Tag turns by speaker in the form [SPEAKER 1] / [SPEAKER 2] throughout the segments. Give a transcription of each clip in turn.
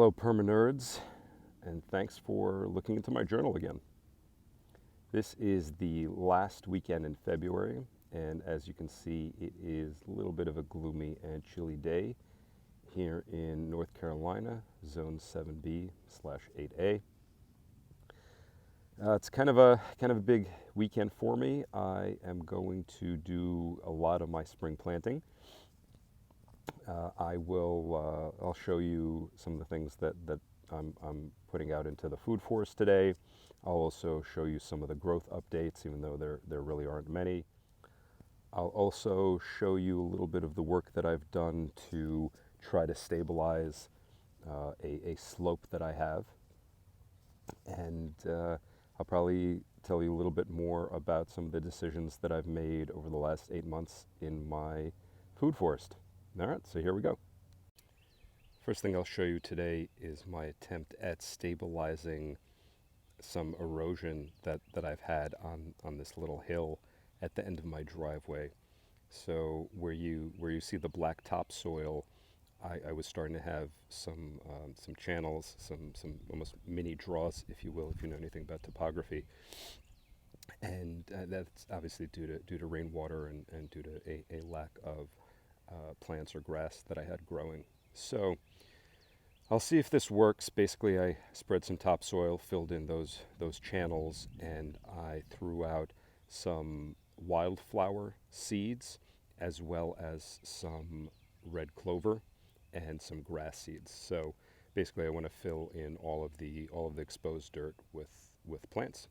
[SPEAKER 1] Hello, Perma-nerds, and thanks for looking into my journal again. This is the last weekend in February, and as you can see, it is a little bit of a gloomy and chilly day here in North Carolina, Zone 7B/8A. It's kind of a big weekend for me. I am going to do a lot of my spring planting. I'll show you some of the things that I'm putting out into the food forest today. I'll also show you some of the growth updates, even though there really aren't many. I'll also show you a little bit of the work that I've done to try to stabilize a slope that I have. And I'll probably tell you a little bit more about some of the decisions that I've made over the last 8 months in my food forest. All right, so here we go. First thing I'll show you today is my attempt at stabilizing some erosion that I've had on this little hill at the end of my driveway. So where you see the black topsoil, I was starting to have some channels, some almost mini draws, if you will, if you know anything about topography. And that's obviously due to rainwater and due to a lack of plants or grass that I had growing. So I'll see if this works. Basically, I spread some topsoil, filled in those channels, and I threw out some wildflower seeds as well as some red clover and some grass seeds. So basically, I want to fill in all of the exposed dirt with plants,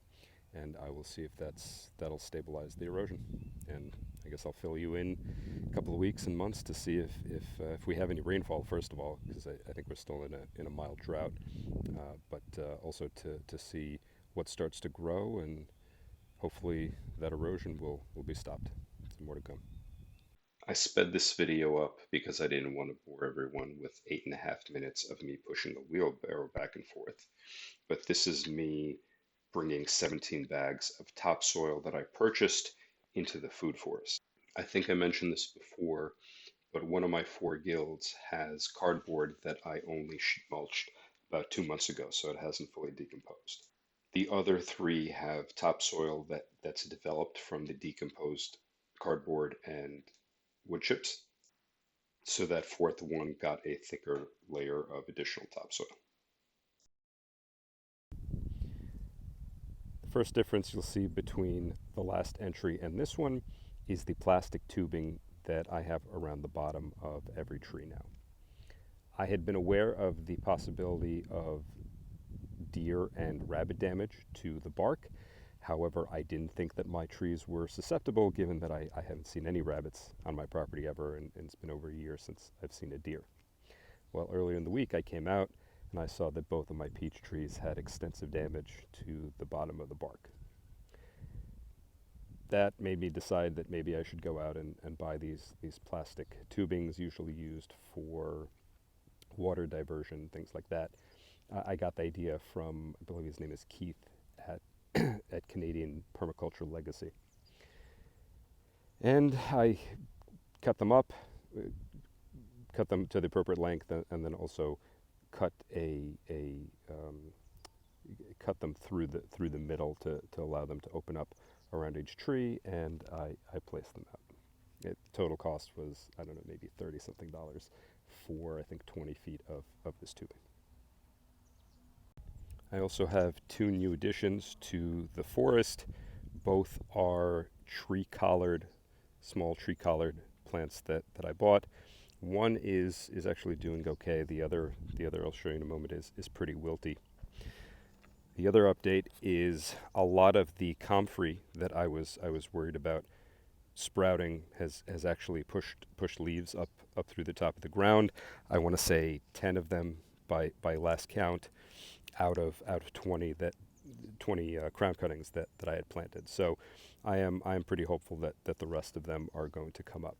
[SPEAKER 1] and I will see if that'll stabilize the erosion. And I guess I'll fill you in a couple of weeks and months to see if we have any rainfall, first of all, because I think we're still in a mild drought, but also to see what starts to grow, and hopefully that erosion will be stopped. Some more to come. I sped this video up because I didn't want to bore everyone with 8.5 minutes of me pushing a wheelbarrow back and forth. But this is me bringing 17 bags of topsoil that I purchased into the food forest. I think I mentioned this before, but one of my 4 guilds has cardboard that I only sheet mulched about 2 months ago, so it hasn't fully decomposed. The other 3 have topsoil that's developed from the decomposed cardboard and wood chips, so that 4th one got a thicker layer of additional topsoil. The first difference you'll see between the last entry and this one is the plastic tubing that I have around the bottom of every tree now. I had been aware of the possibility of deer and rabbit damage to the bark. However, I didn't think that my trees were susceptible, given that I haven't seen any rabbits on my property ever, and it's been over a year since I've seen a deer. Well, earlier in the week I came out and I saw that both of my peach trees had extensive damage to the bottom of the bark. That made me decide that maybe I should go out and buy these plastic tubings, usually used for water diversion, things like that. I got the idea from, I believe his name is Keith, at Canadian Permaculture Legacy. And I cut them up, cut them to the appropriate length, and then also cut cut them through the middle to allow them to open up around each tree, and I placed them out. Total cost was, I don't know, maybe $30-something for, I think, 20 feet of this tubing. I also have 2 new additions to the forest. Both are small tree collard plants that I bought. One is actually doing okay. The other I'll show you in a moment is pretty wilty. The other update is a lot of the comfrey that I was worried about sprouting has actually pushed leaves up through the top of the ground. I want to say 10 of them by last count out of 20 crown cuttings that I had planted. So I am pretty hopeful that the rest of them are going to come up.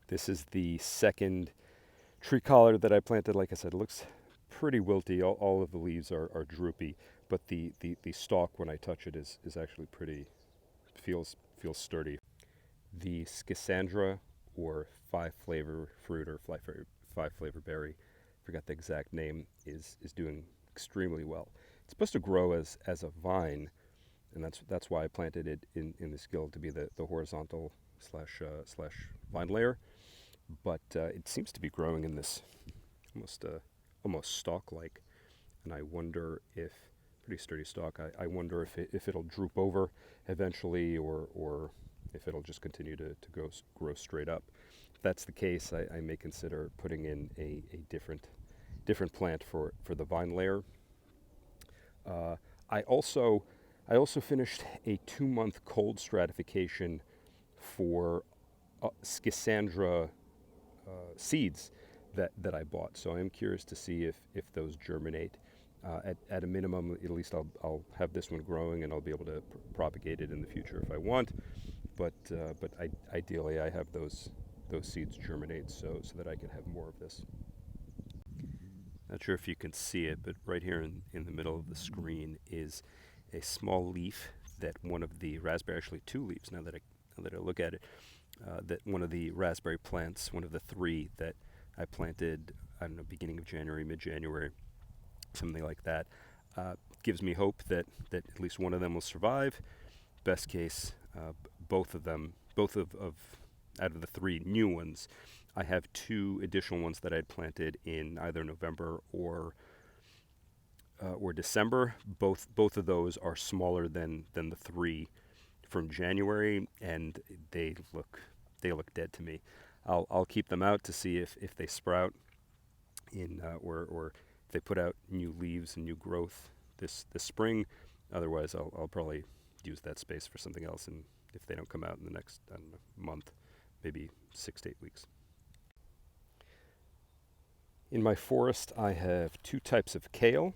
[SPEAKER 1] This is the second tree collard that I planted. Like I said, it looks pretty wilty. All of the leaves are droopy, but the stalk, when I touch it, is actually pretty, feels sturdy. The Schisandra, or 5-flavor fruit, or 5-flavor berry, I forgot the exact name, is doing extremely well. It's supposed to grow as a vine, and that's why I planted it in this guild, to be the horizontal slash vine layer. But it seems to be growing in this almost stalk-like, and I wonder if, pretty sturdy stalk, I wonder if it'll droop over eventually, or if it'll just continue to grow straight up. If that's the case, I may consider putting in a different plant for the vine layer. I also finished a 2-month cold stratification for Schisandra seeds that I bought. So I am curious to see if those germinate. At a minimum, at least I'll have this one growing, and I'll be able to propagate it in the future if I want. But ideally, I have those seeds germinate so that I can have more of this. Not sure if you can see it, but right here in the middle of the screen is a small leaf that one of the raspberry, actually 2 leaves now that I look at it, that one of the raspberry plants, one of the 3 that I planted, I don't know, beginning of January, mid-January, something like that, gives me hope that at least one of them will survive. Best case, both of out of the 3 new ones, I have 2 additional ones that I had planted in either November or December. Both of those are smaller than the 3 from January, and they look dead to me. I'll keep them out to see if they sprout in or if they put out new leaves and new growth this spring. Otherwise, I'll probably use that space for something else, and if they don't come out in the next, I don't know, month, maybe 6 to 8 weeks. In my forest, I have 2 types of kale,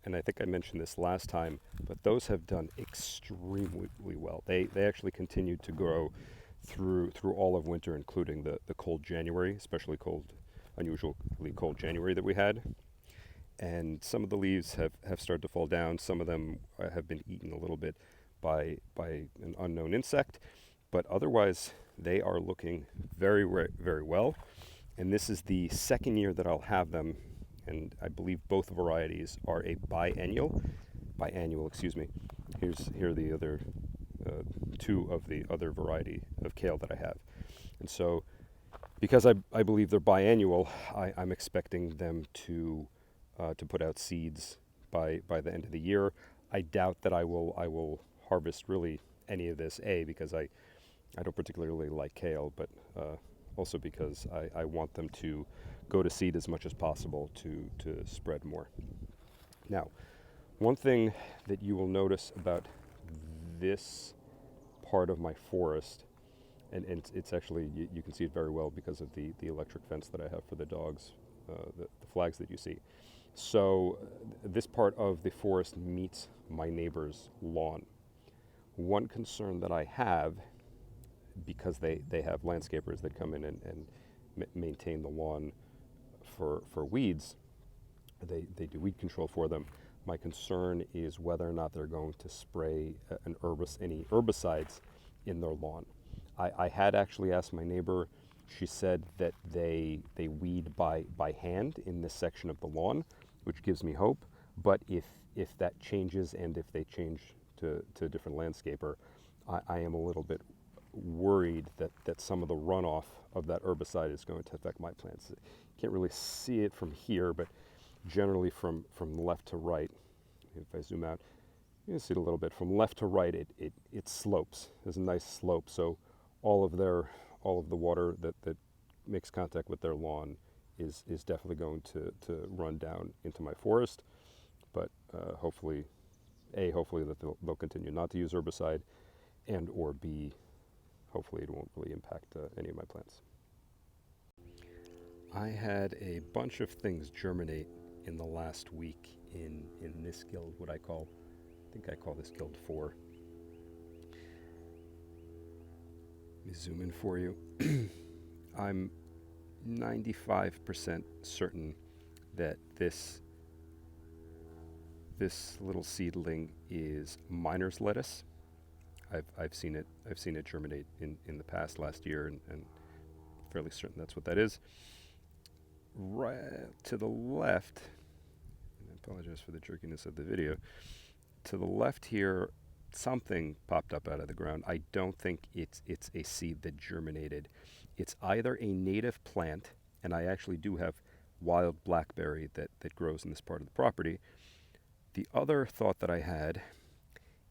[SPEAKER 1] and I think I mentioned this last time, but those have done extremely well. They actually continued to grow through all of winter, including the cold January, especially unusually cold January that we had. And some of the leaves have started to fall down. Some of them have been eaten a little bit by an unknown insect, but otherwise they are looking very, very well. And this is the 2nd year that I'll have them, and I believe both varieties are a biannual, excuse me. Here are the other 2 of the other variety of kale that I have. And so, because I believe they're biannual, I'm expecting them to put out seeds by the end of the year. I doubt that I will harvest really any of this, because I don't particularly like kale, but also because I want them to go to seed as much as possible to spread more. Now, one thing that you will notice about this part of my forest, and it's actually, you can see it very well because of the electric fence that I have for the dogs, the flags that you see. So this part of the forest meets my neighbor's lawn. One concern that I have, because they have landscapers that come in and maintain the lawn for weeds, they do weed control for them. My concern is whether or not they're going to spray any herbicides in their lawn. I had actually asked my neighbor. She said that they weed by hand in this section of the lawn, which gives me hope. But if that changes, and if they change to a different landscaper, I am a little bit worried that some of the runoff of that herbicide is going to affect my plants. Can't really see it from here, but generally from left to right, if I zoom out, you can see it a little bit. From left to right, it slopes. There's a nice slope, so all of the water that makes contact with their lawn is definitely going to run down into my forest. But hopefully that they'll continue not to use herbicide, and or B, hopefully it won't really impact any of my plants. I had a bunch of things germinate in the last week in this guild, I think I call this guild 4. Let me zoom in for you. I'm 95% certain that this little seedling is miner's lettuce. I've seen it germinate in the past, last year, and fairly certain that's what that is. right to the left, and I apologize for the jerkiness of the video, to the left here, something popped up out of the ground. I don't think it's a seed that germinated. It's either a native plant, and I actually do have wild blackberry that grows in this part of the property. The other thought that I had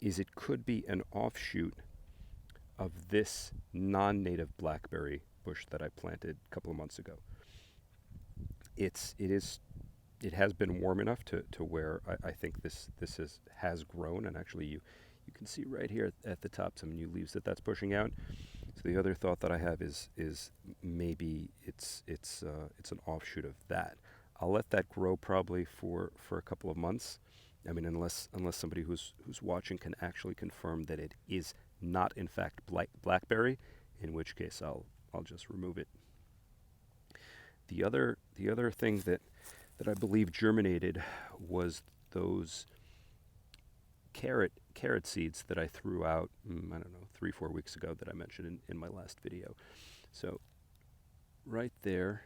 [SPEAKER 1] is it could be an offshoot of this non-native blackberry bush that I planted a couple of months ago. It has been warm enough to where I think this has grown, and actually you can see right here at the top some new leaves that's pushing out. So the other thought that I have is maybe it's an offshoot of that. I'll let that grow probably for a couple of months. I mean, unless somebody who's watching can actually confirm that it is not in fact blackberry, in which case I'll just remove it. The other thing that I believe germinated was those carrot seeds that I threw out, I don't know, 3-4 weeks ago that I mentioned in my last video. So right there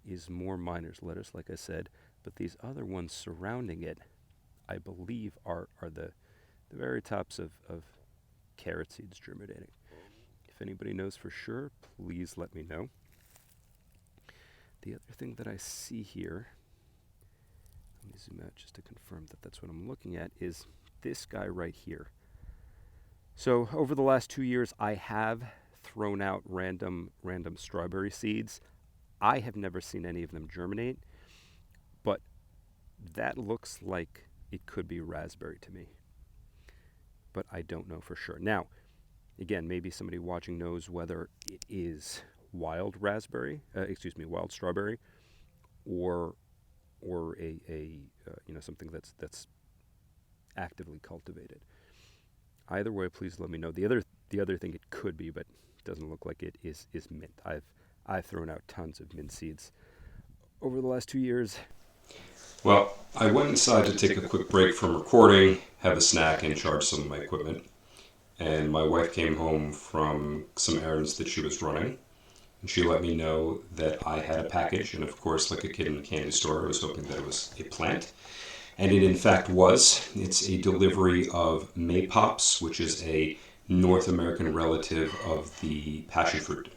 [SPEAKER 1] is more miner's lettuce, like I said, but these other ones surrounding it, I believe are the very tops of carrot seeds germinating. If anybody knows for sure, please let me know. The other thing that I see here, let me zoom out just to confirm that that's what I'm looking at, is this guy right here. So over the last 2 years, I have thrown out random strawberry seeds. I have never seen any of them germinate, but that looks like it could be raspberry to me, but I don't know for sure. Now, again, maybe somebody watching knows whether it is wild strawberry, or a something that's actively cultivated. Either way, please let me know. The other thing it could be, but it doesn't look like it, is mint. I've thrown out tons of mint seeds over the last 2 years. Well, I went inside to take a quick break from recording, have a snack, and charge some of my equipment. And my wife came home from some errands that she was running, and she let me know that I had a package. And of course, like a kid in a candy store, I was hoping that it was a plant. And it in fact was. It's a delivery of maypops, which is a North American relative of the passion fruit.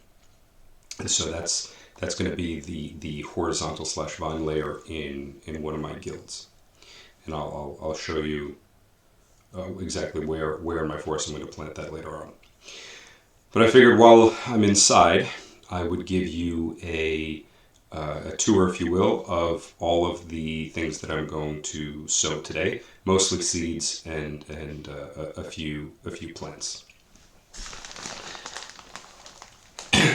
[SPEAKER 1] And so that's going to be the horizontal / vine layer in one of my guilds. And I'll show you exactly where in my forest I'm going to plant that later on. But I figured while I'm inside, I would give you a tour, if you will, of all of the things that I'm going to sow today, mostly seeds and a few plants.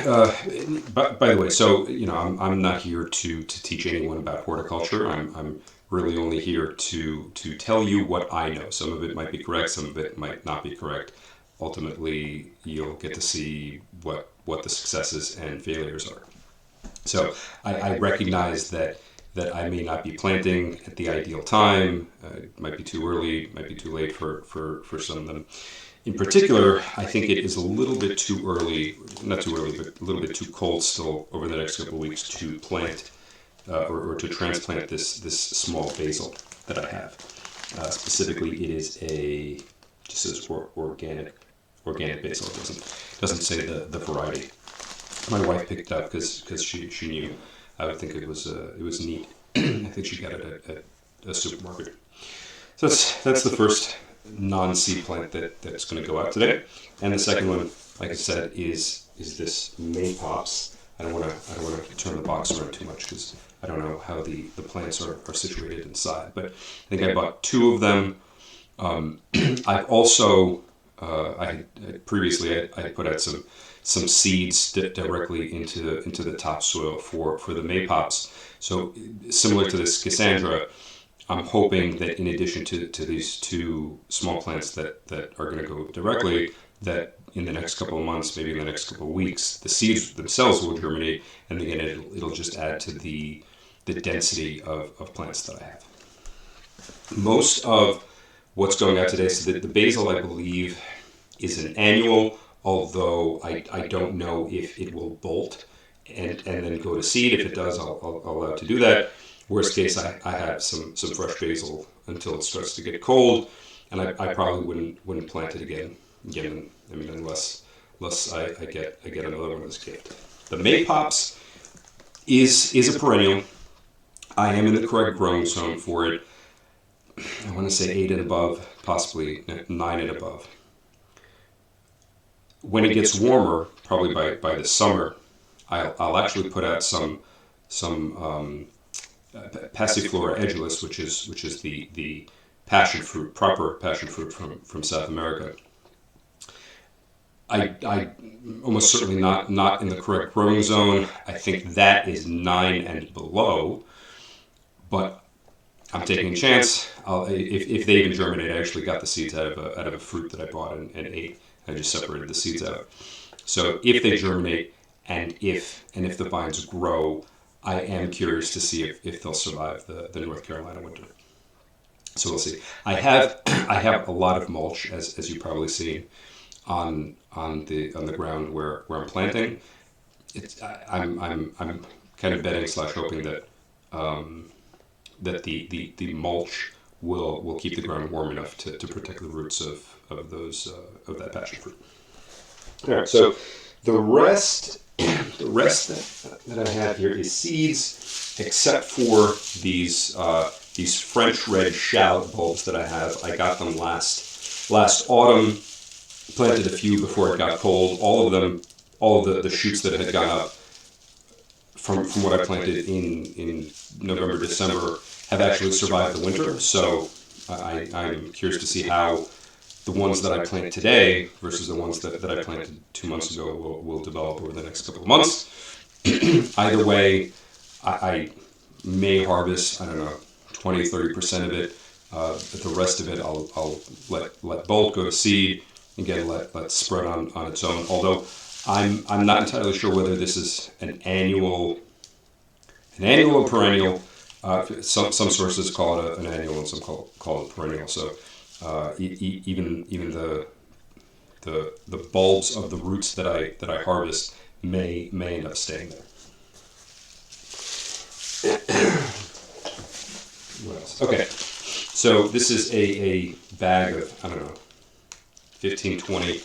[SPEAKER 1] By the way, so I'm not here to teach anyone about horticulture. I'm really only here to tell you what I know. Some of it might be correct, some of it might not be correct. Ultimately, you'll get to see what the successes and failures are. So I recognize that I may not be planting at the ideal time. It might be too early, might be too late for some of them. In particular, I think it is a little bit too early, not too early, but a little bit too cold still over the next couple of weeks to plant or to transplant this small basil that I have. Specifically, it is just says organic basil. It doesn't say the variety. My wife picked it up because she knew I would think it was neat. I think she got it at a supermarket. So that's the first non-seed plant that's going to go out today. And the second one, like I said, is this maypops. I don't want to turn the box around too much because I don't know how the plants are situated inside. But I think I bought 2 of them. I've also previously I put out some seeds directly into the topsoil for the maypops. So similar to this Cassandra, I'm hoping that in addition to these 2 small plants that are going to go directly, that in the next couple of months, maybe in the next couple of weeks, the seeds themselves will germinate, and again it'll just add to the density of plants that I have. Most of what's going out today, so the basil, I believe, is an annual, although I don't know if it will bolt and then go to seed. If it does, I'll allow it to do that. Worst case, I have some fresh basil until it starts to get cold, and I probably wouldn't plant it again. I mean, unless I get another one as a gift. The maypops is a perennial. I am in the correct growing zone for it. I want to say 8 and above, possibly 9 and above. When it gets warmer, probably by the summer, I'll actually put out some Passiflora edulis, which is the passion fruit, proper passion fruit from South America. I almost certainly not in the correct growing zone. I think that is 9 and below, but I'm taking a chance. If they even germinate, I actually got the seeds out of a fruit that I bought and ate. I just separated the seeds out. So if they germinate and if the vines grow, I am curious to see if they'll survive the North Carolina winter. So we'll see. I have a lot of mulch, as you've probably seen, on the ground where I'm planting. I'm kind of betting / hoping that that the mulch will keep the ground warm enough to protect the roots of that passion fruit. All right, so the rest that I have here is seeds, except for these French red shallot bulbs that I have. I got them last autumn. Planted a few before it got cold. All of the shoots that had gone up from what I planted in November, December have actually survived the winter. So I'm curious to see how the ones that I plant today versus the ones that I planted 2 months ago will develop over the next couple of months. Either way, I may harvest, I don't know, 20-30% of it. The rest of it I'll let bulk go to seed. Again, let spread on its own. Although I'm not entirely sure whether this is an annual or perennial. Some sources call it an annual, and some call it perennial. So even the bulbs of the roots that I harvest may end up staying there. What else? Okay, so this is a bag of, I don't know, 15, 20,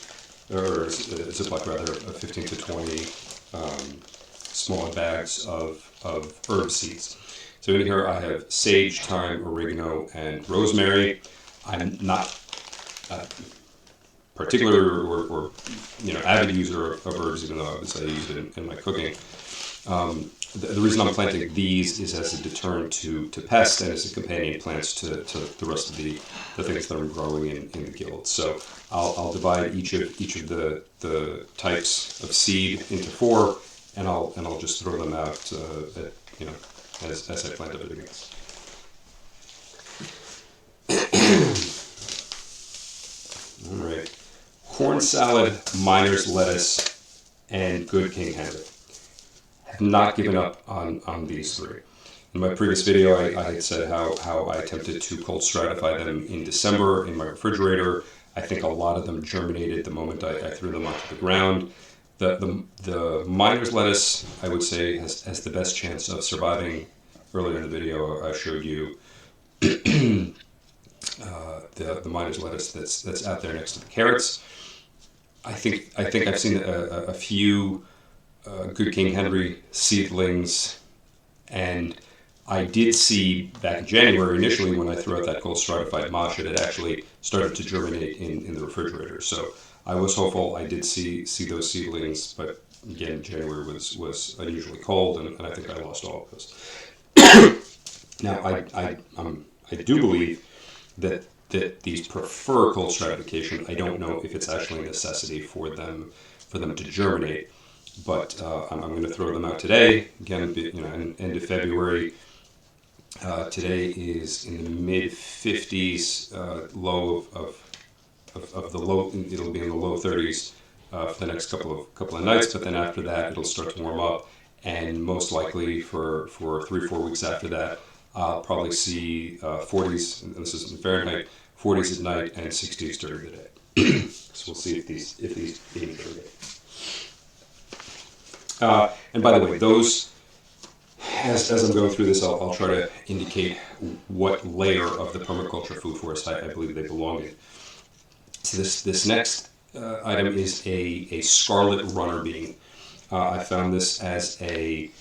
[SPEAKER 1] or a Ziploc rather, of 15 to 20 smaller bags of herb seeds. So in here I have sage, thyme, oregano, and rosemary. I'm not particular or avid user of herbs, even though obviously I use it in my cooking. The reason I'm planting these is as a deterrent to pests and as a companion plants to the rest of the things that I'm growing in the guild. So I'll divide each of the types of seed into 4, and I'll just throw them out as I plant everything else. All right, corn salad, miner's lettuce, and good King Henry. Have not given up on these 3. In my previous video, I had said how I attempted to cold stratify them in December in my refrigerator. I think a lot of them germinated the moment I threw them onto the ground. The miner's lettuce, I would say, has the best chance of surviving. Earlier in the video, I showed you the miner's lettuce that's out there next to the carrots. I think I've seen a few good King Henry seedlings, and I did see back in January initially when I threw out that cold stratified mosh, it had actually started to germinate in the refrigerator. So I was hopeful. I did see those seedlings, but again, January was unusually cold, and I think I lost all of those. Now I do believe that these prefer cold stratification. I don't know if it's actually a necessity for them to germinate. But I'm going to throw them out today. Again, end of February. Today is in the mid 50s, low of the low. It'll be in the low 30s for the next couple of nights. But then after that, it'll start to warm up, and most likely for 3-4 weeks after that, I'll probably see 40s. And this is in Fahrenheit, 40s at night and 60s during the day. So we'll see if these even germinate. And by the way, those, as I'm going through this, I'll try to indicate what layer of the permaculture food forest I believe they belong in. So this next item is a scarlet runner bean. I found this as in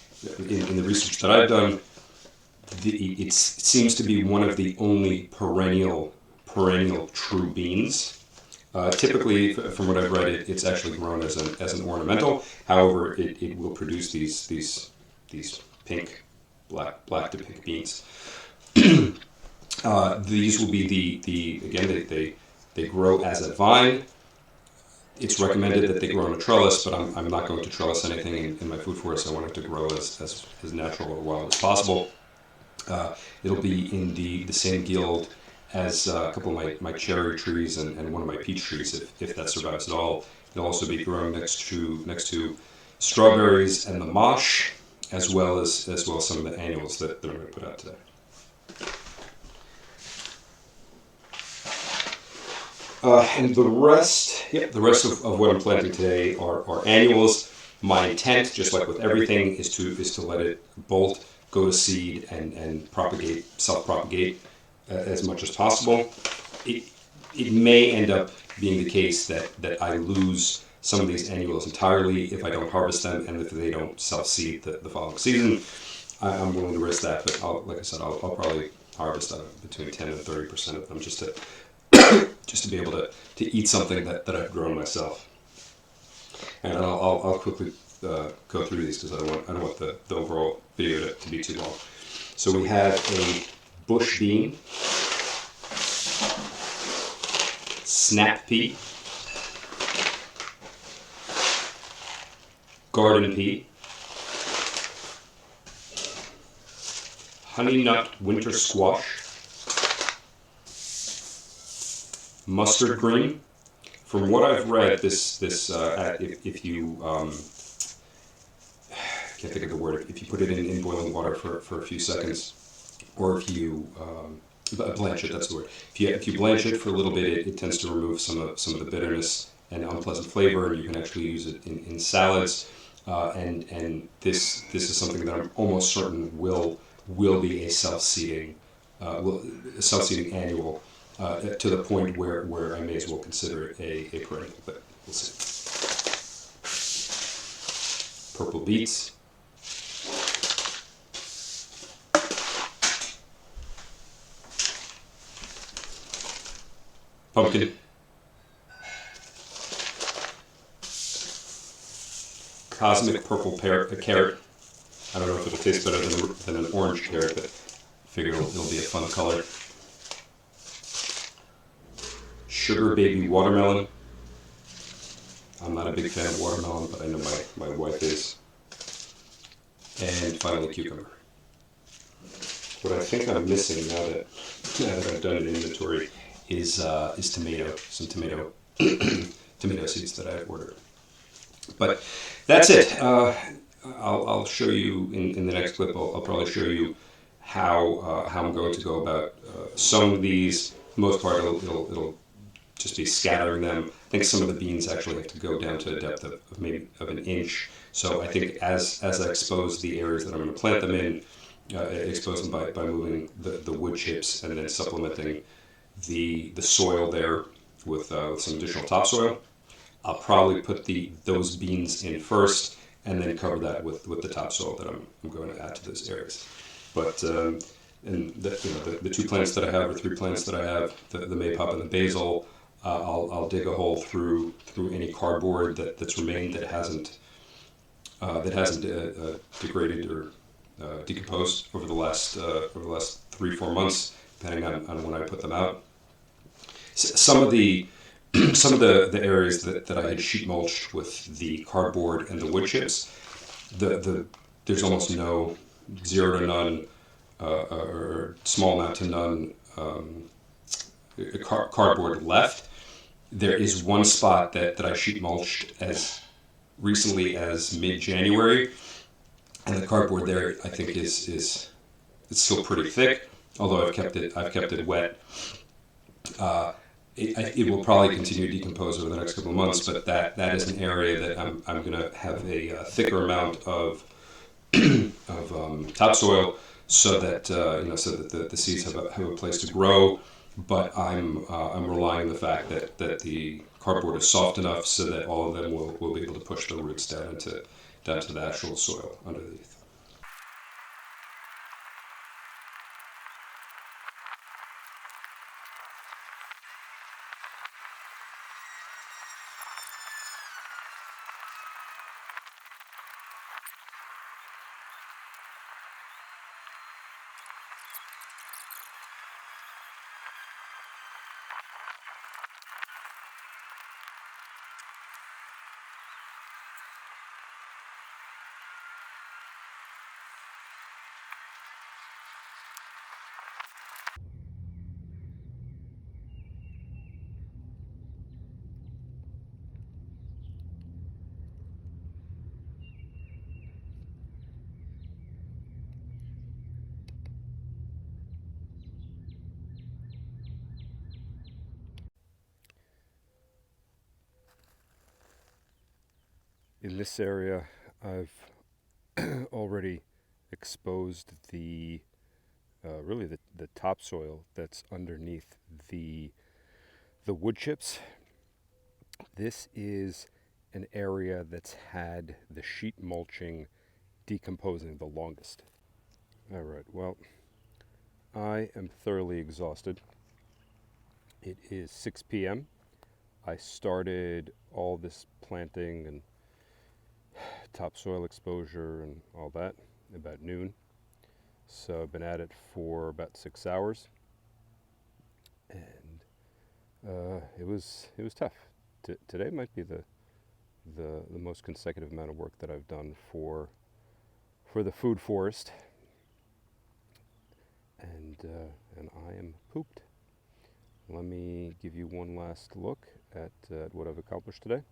[SPEAKER 1] the research that I've done, it seems to be one of the only perennial true beans. Typically, from what I've read, it's actually grown as an ornamental. However, it will produce these pink, black to pink beans. These will be again, they grow as a vine. It's recommended that they grow on a trellis, but I'm not going to trellis anything in my food forest. I want it to grow as natural or wild as possible. It'll be in the same guild as a couple of my cherry trees and one of my peach trees, if that survives at all. It'll also be grown next to strawberries and the mosh, as well as some of the annuals that I'm going to put out today. And the rest of what I'm planting today are annuals. My intent, just like with everything, is to let it bolt, go to seed, and self-propagate as much as possible. It may end up being the case that I lose some of these annuals entirely if I don't harvest them and if they don't self-seed the following season. I'm willing to risk that, but like I said, I'll probably harvest between 10 and 30% of them just to be able to eat something that I've grown myself. And I'll quickly go through these because I don't want the overall video to be too long. So we have a bush bean, snap pea, garden pea, honey nut winter squash, mustard green. From what I've read, if you can't think of the word, if you put it in boiling water for a few seconds, or if you blanch it, that's the word. If you blanch it for a little bit, it tends to remove some of the bitterness and unpleasant flavor, and you can actually use it in salads. And this is something that I'm almost certain will be a self-seeding annual. To the point where I may as well consider it a perennial, but we'll see. Purple beets, pumpkin, cosmic purple carrot. I don't know if it'll taste better than an orange carrot, but I figure it'll be a fun color. Sugar baby watermelon. I'm not a big fan of watermelon, but I know my wife is. And finally, cucumber. What I think I'm missing now that I've done an inventory is tomato. Some tomato seeds that I ordered. But that's it. I'll show you in the next clip. I'll probably show you how I'm going to go about sowing these. For the most part, it'll just be scattering them. I think some of the beans actually have to go down to a depth of maybe an inch. So I think as I expose the areas that I'm going to plant them in, expose them by moving the wood chips and then supplementing the soil there with some additional topsoil. I'll probably put those beans in first and then cover that with the topsoil that I'm going to add to those areas. But and the two plants that I have, or three plants that I have, the maypop and the basil, I'll dig a hole through any cardboard that's remained that hasn't degraded or decomposed over the last 3-4 months, depending on when I put them out. Some of the areas that I had sheet mulched with the cardboard and the wood chips, there's almost no, 0 to none, or small amount to none cardboard left. There is one spot that I sheet mulched as recently as mid-January, and the cardboard there I think it's still pretty thick, although I've kept it wet.
[SPEAKER 2] it will probably continue to decompose over the next couple of months, but that is an area that I'm going to have a thicker amount of topsoil so that so that the seeds have a place to grow. But I'm relying on the fact that the cardboard is soft enough so that all of them will be able to push the roots down to the actual soil underneath.
[SPEAKER 1] In this area, I've already exposed the really the topsoil that's underneath the wood chips. This is an area that's had the sheet mulching decomposing the longest. All right, well, I am thoroughly exhausted. It is 6 p.m. I started all this planting and topsoil exposure and all that about noon. So I've been at it for about 6 hours, and it was tough. Today might be the most consecutive amount of work that I've done for the food forest, and I am pooped. Let me give you one last look at what I've accomplished today,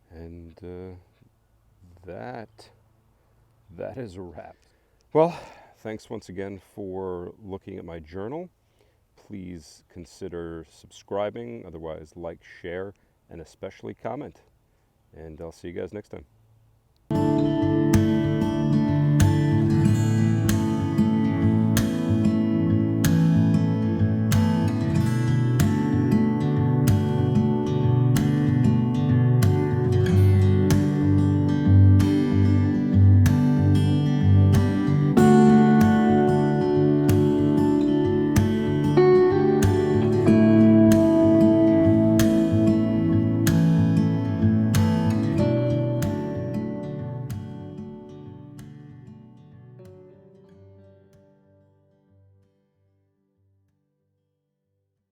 [SPEAKER 1] and that is a wrap. Well, thanks once again for looking at my journal. Please consider subscribing, otherwise like, share, and especially comment. And I'll see you guys next time.